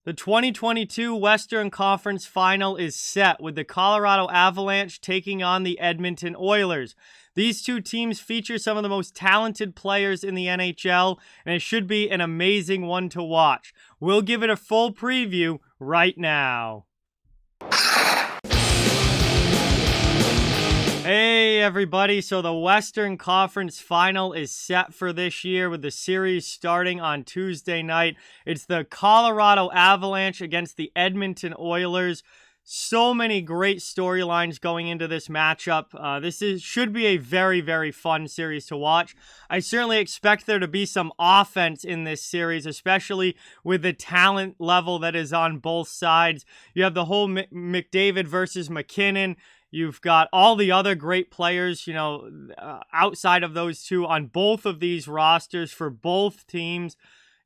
The 2022 Western Conference Final is set with the Colorado Avalanche taking on the Edmonton Oilers. These two teams feature some of the most talented players in the NHL, and it should be an amazing one to watch. We'll give it a full preview right now. Hey everybody, so the Western Conference Final is set for this year with the series starting on Tuesday night. It's the Colorado Avalanche against the Edmonton Oilers. So many great storylines going into this matchup. Should be a very, very fun series to watch. I certainly expect there to be some offense in this series, especially with the talent level that is on both sides. You have the whole McDavid versus McKinnon. You've got all the other great players, outside of those two on both of these rosters for both teams.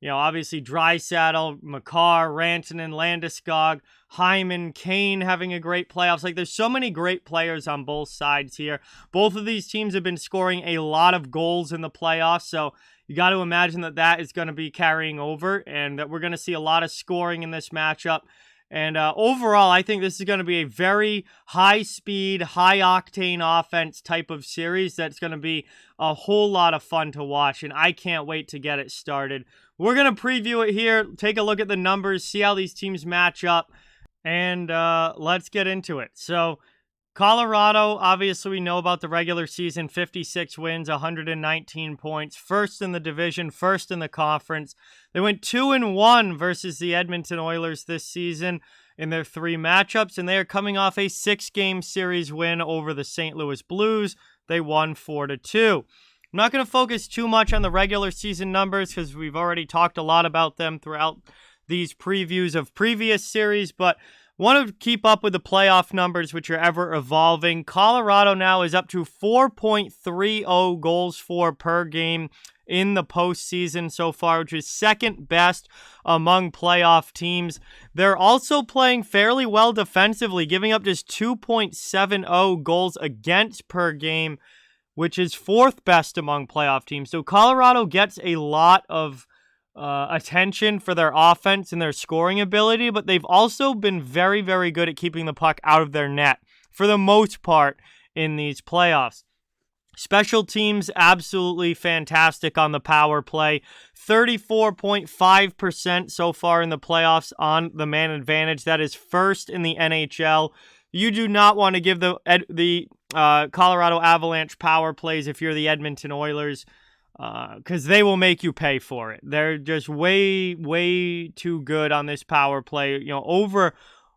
Obviously Draisaitl, Makar, Rantanen, Landeskog, Hyman, Kane having a great playoffs. There's so many great players on both sides here. Both of these teams have been scoring a lot of goals in the playoffs, so you got to imagine that is going to be carrying over and that we're going to see a lot of scoring in this matchup. And overall, I think this is going to be a very high-speed, high-octane offense type of series that's going to be a whole lot of fun to watch, and I can't wait to get it started. We're going to preview it here, take a look at the numbers, see how these teams match up, and let's get into it. So, Colorado, obviously we know about the regular season, 56 wins, 119 points, first in the division, first in the conference. They went 2-1 versus the Edmonton Oilers this season in their 3 matchups, and they are coming off a 6-game series win over the St. Louis Blues. They won 4-2. I'm not going to focus too much on the regular season numbers because we've already talked a lot about them throughout these previews of previous series, but want to keep up with the playoff numbers, which are ever evolving. Colorado now is up to 4.30 goals for per game in the postseason so far, which is second best among playoff teams. They're also playing fairly well defensively, giving up just 2.70 goals against per game, which is fourth best among playoff teams. So Colorado gets a lot of attention for their offense and their scoring ability, but they've also been very, very good at keeping the puck out of their net for the most part in these playoffs. Special teams, absolutely fantastic on the power play. 34.5% so far in the playoffs on the man advantage. That is first in the NHL. You do not want to give the Colorado Avalanche power plays if you're the Edmonton Oilers, because they will make you pay for it. They're just way, way too good on this power play. Over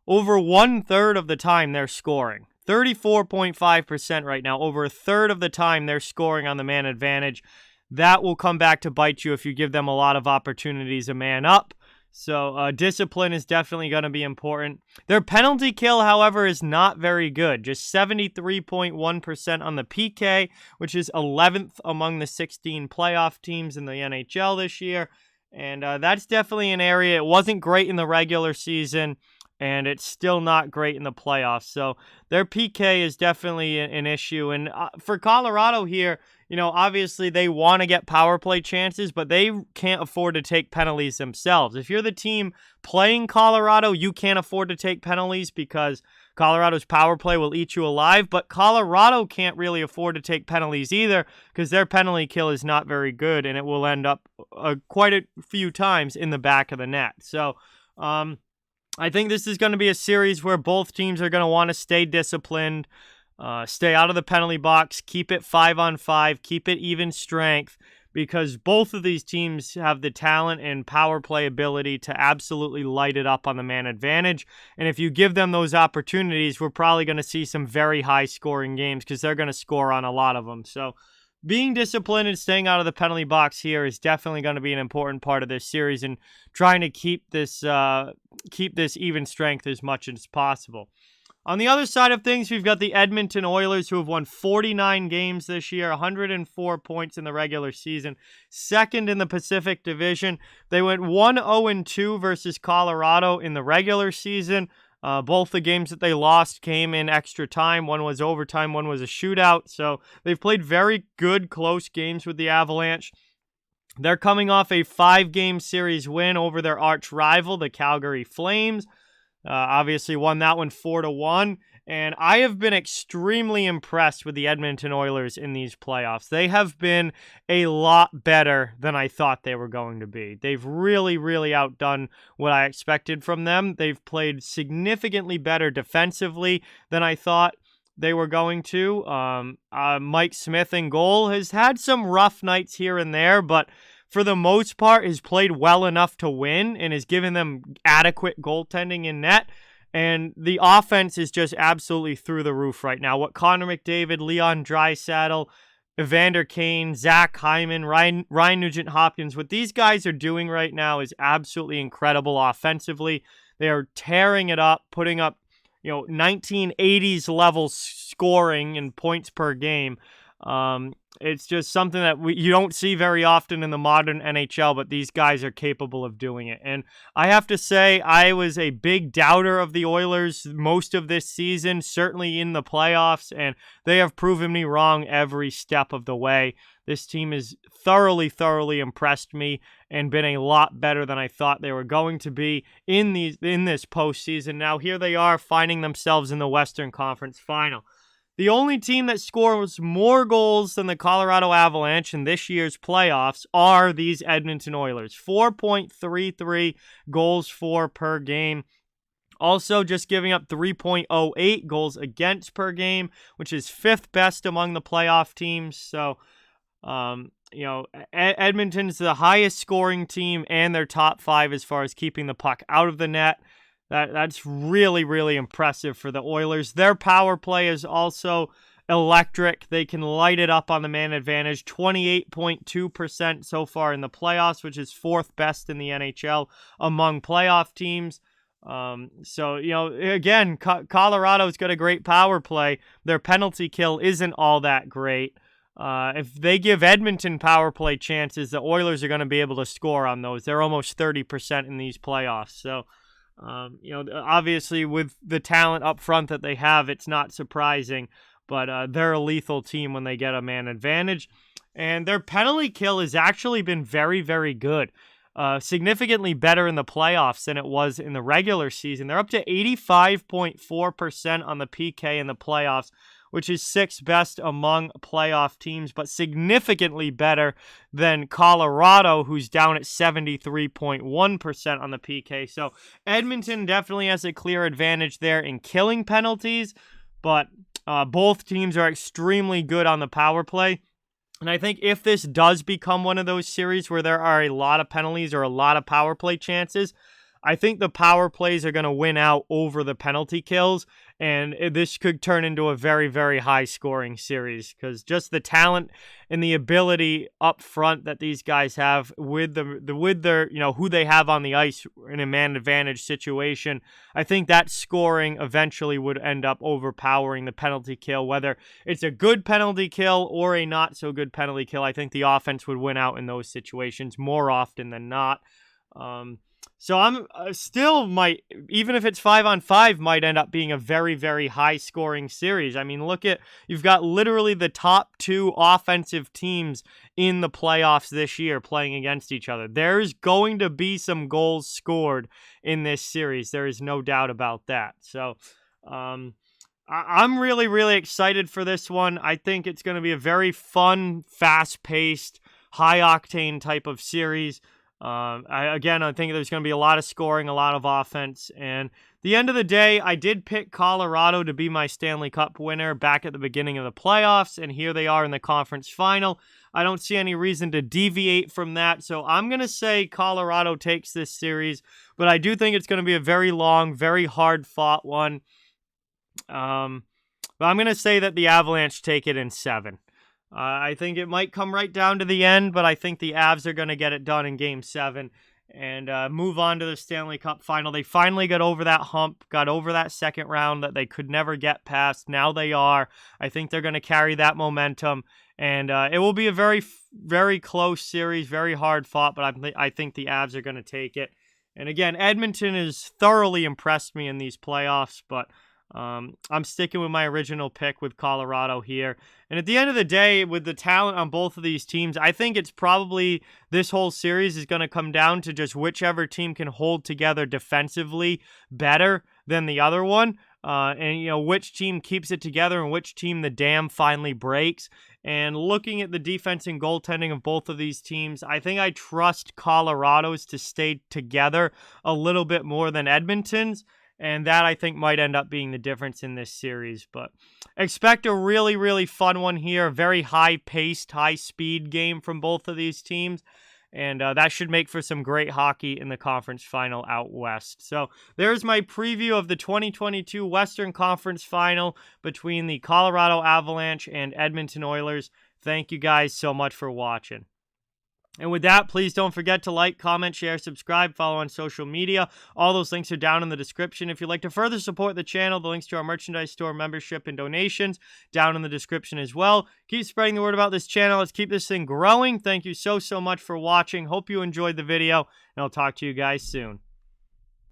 1/3 of the time they're scoring. 34.5% right now. Over a third of the time they're scoring on the man advantage. That will come back to bite you if you give them a lot of opportunities a man up. So discipline is definitely going to be important. Their penalty kill, however, is not very good. Just 73.1% on the PK, which is 11th among the 16 playoff teams in the NHL this year. And that's definitely an area. It wasn't great in the regular season, and it's still not great in the playoffs. So their PK is definitely an issue. And for Colorado here, obviously they want to get power play chances, but they can't afford to take penalties themselves. If you're the team playing Colorado, you can't afford to take penalties because Colorado's power play will eat you alive, but Colorado can't really afford to take penalties either because their penalty kill is not very good, and it will end up quite a few times in the back of the net. So, I think this is going to be a series where both teams are going to want to stay disciplined, stay out of the penalty box, keep it 5-on-5, keep it even strength, because both of these teams have the talent and power play ability to absolutely light it up on the man advantage. And if you give them those opportunities, we're probably going to see some very high scoring games because they're going to score on a lot of them. So being disciplined and staying out of the penalty box here is definitely going to be an important part of this series and trying to keep this even strength as much as possible. On the other side of things, we've got the Edmonton Oilers, who have won 49 games this year, 104 points in the regular season, second in the Pacific Division. They went 1-0-2 versus Colorado in the regular season. Both the games that they lost came in extra time. One was overtime, one was a shootout. So they've played very good, close games with the Avalanche. They're coming off a 5-game series win over their arch rival, the Calgary Flames. Obviously won that one 4-1. And I have been extremely impressed with the Edmonton Oilers in these playoffs. They have been a lot better than I thought they were going to be. They've really, really outdone what I expected from them. They've played significantly better defensively than I thought they were going to. Mike Smith in goal has had some rough nights here and there, but for the most part has played well enough to win and has given them adequate goaltending in net. And the offense is just absolutely through the roof right now. What Connor McDavid, Leon Draisaitl, Evander Kane, Zach Hyman, Ryan Nugent-Hopkins, what these guys are doing right now is absolutely incredible offensively. They are tearing it up, putting up 1980s level scoring and points per game. It's just something that you don't see very often in the modern NHL, but these guys are capable of doing it. And I have to say, I was a big doubter of the Oilers most of this season, certainly in the playoffs, and they have proven me wrong every step of the way. This team has thoroughly, thoroughly impressed me and been a lot better than I thought they were going to be in this postseason. Now here they are finding themselves in the Western Conference Final. The only team that scores more goals than the Colorado Avalanche in this year's playoffs are these Edmonton Oilers. 4.33 goals for per game. Also just giving up 3.08 goals against per game, which is 5th best among the playoff teams. So, Edmonton's the highest scoring team and they're top 5 as far as keeping the puck out of the net. That's really, really impressive for the Oilers. Their power play is also electric. They can light it up on the man advantage. 28.2% so far in the playoffs, which is 4th best in the NHL among playoff teams. Again, Colorado's got a great power play. Their penalty kill isn't all that great. If they give Edmonton power play chances, the Oilers are going to be able to score on those. They're almost 30% in these playoffs. So, obviously with the talent up front that they have, it's not surprising, but they're a lethal team when they get a man advantage. And their penalty kill has actually been very, very good. Significantly better in the playoffs than it was in the regular season. They're up to 85.4% on the PK in the playoffs, which is 6th best among playoff teams, but significantly better than Colorado, who's down at 73.1% on the PK. So Edmonton definitely has a clear advantage there in killing penalties, but both teams are extremely good on the power play. And I think if this does become one of those series where there are a lot of penalties or a lot of power play chances, I think the power plays are going to win out over the penalty kills, and this could turn into a very, very high-scoring series because just the talent and the ability up front that these guys have with their who they have on the ice in a man advantage situation, I think that scoring eventually would end up overpowering the penalty kill. Whether it's a good penalty kill or a not so good penalty kill, I think the offense would win out in those situations more often than not. So I'm even if it's 5-on-5, might end up being a very, very high scoring series. I mean, you've got literally the top 2 offensive teams in the playoffs this year playing against each other. There's going to be some goals scored in this series. There is no doubt about that. So, I'm really, really excited for this one. I think it's going to be a very fun, fast-paced, high-octane type of series. I think there's going to be a lot of scoring, a lot of offense, and the end of the day, I did pick Colorado to be my Stanley Cup winner back at the beginning of the playoffs, and here they are in the conference final. I don't see any reason to deviate from that, so I'm going to say Colorado takes this series, but I do think it's going to be a very long, very hard-fought one. But I'm going to say that the Avalanche take it in 7. I think it might come right down to the end, but I think the Avs are going to get it done in Game 7 and move on to the Stanley Cup final. They finally got over that hump, got over that second round that they could never get past. Now they are. I think they're going to carry that momentum, and it will be a very, very close series, very hard fought, but I think the Avs are going to take it. And again, Edmonton has thoroughly impressed me in these playoffs, but I'm sticking with my original pick with Colorado here. And at the end of the day, with the talent on both of these teams, I think it's probably this whole series is going to come down to just whichever team can hold together defensively better than the other one. And which team keeps it together and which team the dam finally breaks. And looking at the defense and goaltending of both of these teams, I think I trust Colorado's to stay together a little bit more than Edmonton's. And that, I think, might end up being the difference in this series. But expect a really, really fun one here. A very high-paced, high-speed game from both of these teams. And that should make for some great hockey in the conference final out west. So there's my preview of the 2022 Western Conference Final between the Colorado Avalanche and Edmonton Oilers. Thank you guys so much for watching. And with that, please don't forget to like, comment, share, subscribe, follow on social media. All those links are down in the description. If you'd like to further support the channel, the links to our merchandise store, membership, and donations down in the description as well. Keep spreading the word about this channel. Let's keep this thing growing. Thank you so much for watching. Hope you enjoyed the video, and I'll talk to you guys soon.